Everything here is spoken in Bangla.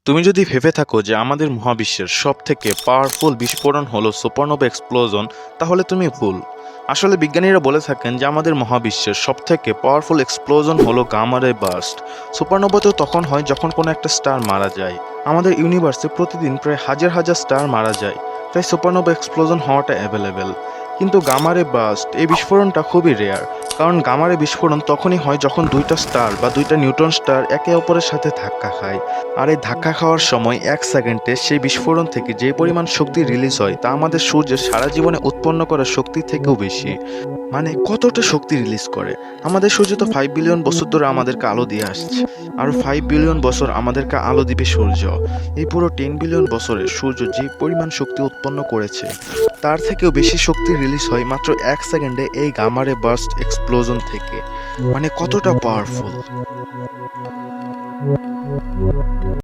তুমি যদি ভেবে থাকো যে আমাদের মহাবিশ্বের সবথেকে পাওয়ারফুল বিস্ফোরণ হলো সুপারনোভা এক্সপ্লোজন, তাহলে তুমি ভুল। আসলে বিজ্ঞানীরা বলে থাকেন যে আমাদের মহাবিশ্বের সবথেকে পাওয়ারফুল এক্সপ্লোজন হলো গামা রে বার্স্ট। সুপারনোভা তো তখন হয় যখন কোনো একটা স্টার মারা যায়। আমাদের ইউনিভার্সে প্রতিদিন প্রায় হাজার হাজার স্টার মারা যায়, তাই সুপারনোভা এক্সপ্লোজন হওয়াটা অ্যাভেলেবেল। কিন্তু গামা রে বার্স্ট এই বিস্ফোরণটা খুবই রেয়ার, কারণ গামা রে বিস্ফোরণ তখনই হয় যখন দুইটা স্টার বা দুইটা নিউট্রন স্টার একে অপরের সাথে ধাক্কা খায়। আর এই ধাক্কা খাওয়ার সময় 1 সেকেন্ডে সেই বিস্ফোরণ থেকে যে পরিমাণ শক্তি রিলিজ হয় তা আমাদের সূর্যের সারা জীবনে উৎপন্ন করা শক্তি থেকেও বেশি। মানে কতটা শক্তি রিলিজ করে! আমাদের সূর্য তো 5 বিলিয়ন বছর ধরে আমাদেরকে আলো দিয়ে আসছে, আর 5 বিলিয়ন বছর আমাদেরকে আলো দিবে সূর্য। এই পুরো 10 বিলিয়ন বছরে সূর্য যে পরিমাণ শক্তি উৎপন্ন করেছে তার থেকেও বেশি শক্তি রিলিজ হয় মাত্র 1 সেকেন্ডে এই গামা রে বার্স্ট এক্সপ্লোজন থেকে। মানে কতটা পাওয়ারফুল!